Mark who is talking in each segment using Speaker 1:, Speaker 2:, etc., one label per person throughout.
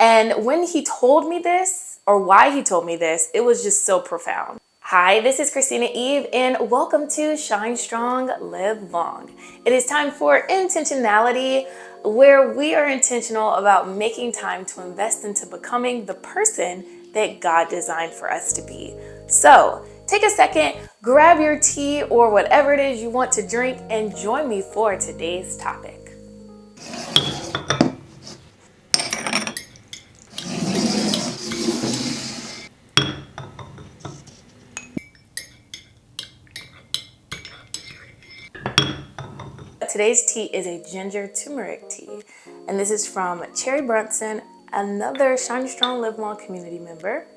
Speaker 1: And when he told me this, or why he told me this, it was just so profound. Hi, this is Christina Eve, and welcome to ShineStrong, LiveLong. It is time for intentionality, where we are intentional about making time to invest into becoming the person that God designed for us to be. So take a second, grab your tea or whatever it is you want to drink, and join me for today's topic. Today's tea is a ginger turmeric tea, and this is from Cherry Brunson, another ShineStrong LiveLong community member.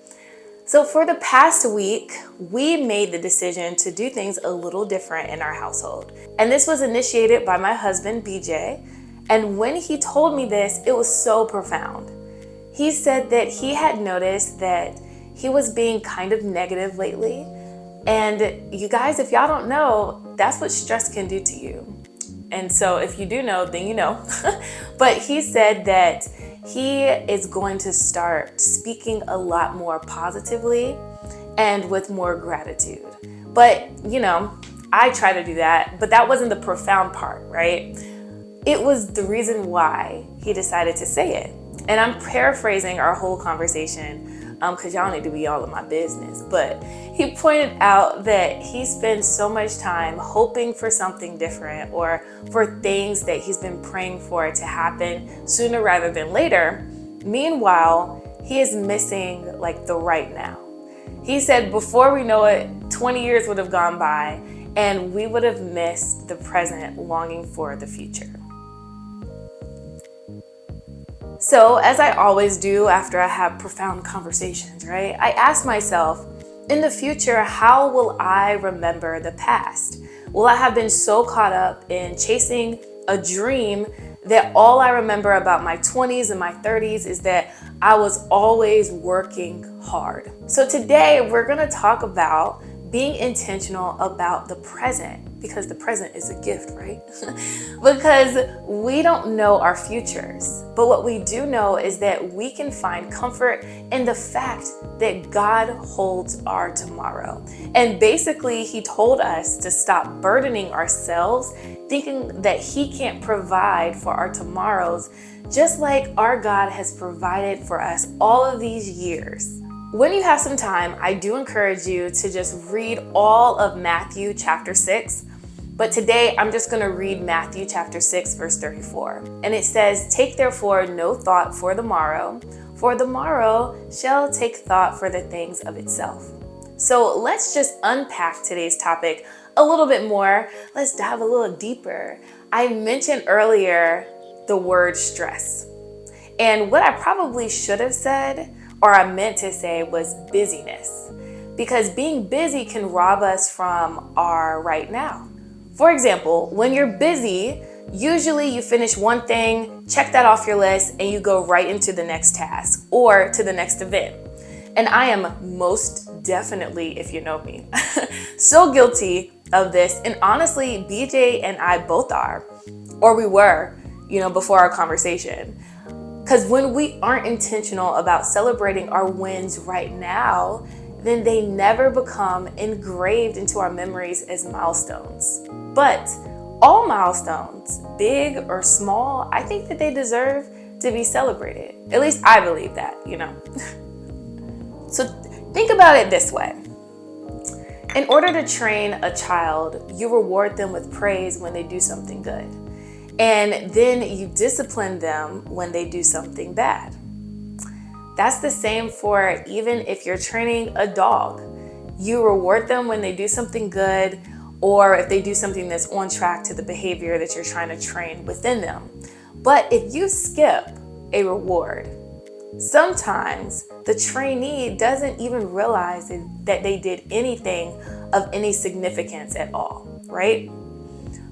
Speaker 1: So for the past week, we made the decision to do things a little different in our household. And this was initiated by my husband, BJ. And when he told me this, it was so profound. He said that he had noticed that he was being kind of negative lately. And you guys, if y'all don't know, that's what stress can do to you. And so if you do know, then you know. But he said that he is going to start speaking a lot more positively and with more gratitude. But, I try to do that, but that wasn't the profound part, right? It was the reason why he decided to say it. And I'm paraphrasing our whole conversation because y'all need to be all in my business. But he pointed out that he spends so much time hoping for something different or for things that he's been praying for to happen sooner rather than later. Meanwhile, he is missing the right now. He said before we know it, 20 years would have gone by and we would have missed the present, longing for the future. So, as I always do after I have profound conversations, right? I ask myself, in the future, how will I remember the past? Will I have been so caught up in chasing a dream that all I remember about my 20s and my 30s is that I was always working hard? So today, we're going to talk about being intentional about the present, because the present is a gift, right? Because we don't know our futures, but what we do know is that we can find comfort in the fact that God holds our tomorrow. And basically, he told us to stop burdening ourselves, thinking that he can't provide for our tomorrows, just like our God has provided for us all of these years. When you have some time, I do encourage you to just read all of Matthew chapter 6. But today, I'm just going to read Matthew chapter 6, verse 34. And it says, "Take therefore no thought for the morrow shall take thought for the things of itself." So let's just unpack today's topic a little bit more. Let's dive a little deeper. I mentioned earlier the word stress. And what I probably should have said, or I meant to say, was busyness. Because being busy can rob us from our right now. For example, when you're busy, usually you finish one thing, check that off your list, and you go right into the next task or to the next event. And I am most definitely, if you know me, so guilty of this. And honestly, BJ and I both are, or we were, before our conversation. Because when we aren't intentional about celebrating our wins right now, then they never become engraved into our memories as milestones. But all milestones, big or small, I think that they deserve to be celebrated. At least I believe that, So think about it this way. In order to train a child, you reward them with praise when they do something good. And then you discipline them when they do something bad. That's the same for even if you're training a dog. You reward them when they do something good, or if they do something that's on track to the behavior that you're trying to train within them. But if you skip a reward, sometimes the trainee doesn't even realize that they did anything of any significance at all, right?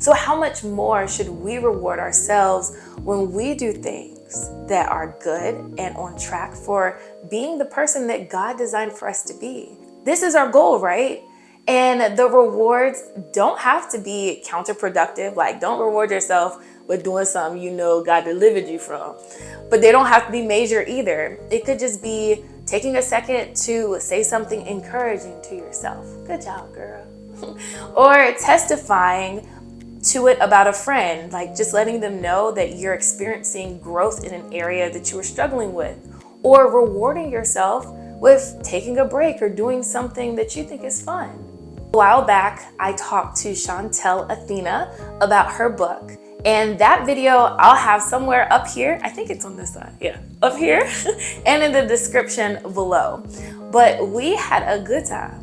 Speaker 1: So how much more should we reward ourselves when we do things that are good and on track for being the person that God designed for us to be? This is our goal, right? And the rewards don't have to be counterproductive. Don't reward yourself with doing something you know God delivered you from. But they don't have to be major either. It could just be taking a second to say something encouraging to yourself. Good job, girl. Or testifying to it about a friend, like just letting them know that you're experiencing growth in an area that you were struggling with, or rewarding yourself with taking a break or doing something that you think is fun. A while back, I talked to ShineStrong about her book, and that video I'll have somewhere up here. I think it's on this side, yeah, up here, and in the description below. But we had a good time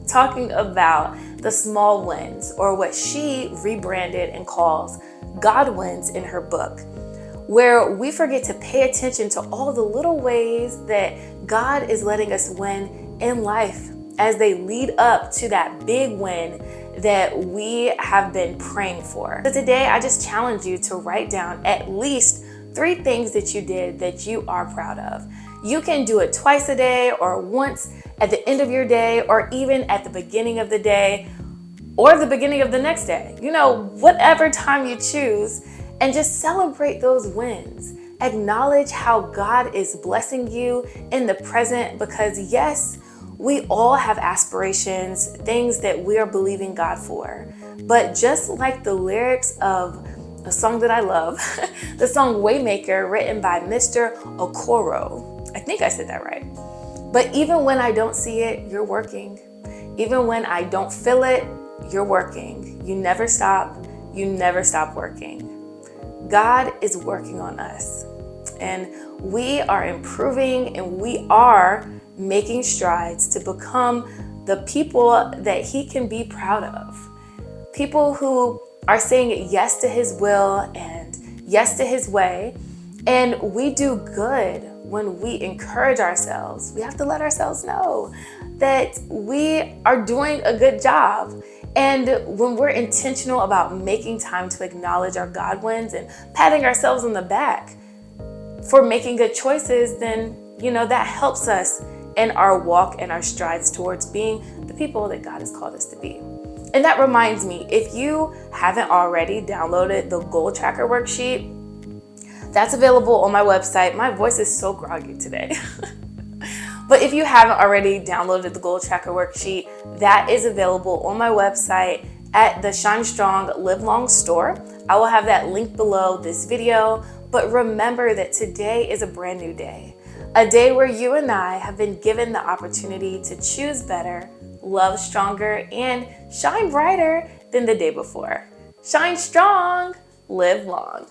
Speaker 1: talking about the small wins, or what she rebranded and calls God wins in her book, where we forget to pay attention to all the little ways that God is letting us win in life as they lead up to that big win that we have been praying for. So today, I just challenge you to write down at least 3 things that you did that you are proud of. You can do it twice a day, or once at the end of your day, or even at the beginning of the day, or the beginning of the next day. You know, whatever time you choose, and just celebrate those wins. Acknowledge how God is blessing you in the present, because yes, we all have aspirations, things that we are believing God for. But just like the lyrics of a song that I love, the song Waymaker, written by Mr. Okoro. I think I said that right. But even when I don't see it, you're working. Even when I don't feel it, you're working. You never stop. You never stop working. God is working on us, and we are improving, and we are making strides to become the people that He can be proud of. People who are saying yes to His will and yes to His way. And we do good when we encourage ourselves. We have to let ourselves know that we are doing a good job. And when we're intentional about making time to acknowledge our God wins and patting ourselves on the back for making good choices, then, you know, that helps us in our walk and our strides towards being the people that God has called us to be. And that reminds me, if you haven't already downloaded the goal tracker worksheet, that's available on my website. My voice is so groggy today. But if you haven't already downloaded the goal tracker worksheet, that is available on my website at the ShineStrong LiveLong store. I will have that link below this video. But remember that today is a brand new day. A day where you and I have been given the opportunity to choose better, love stronger, and shine brighter than the day before. Shine strong, live long.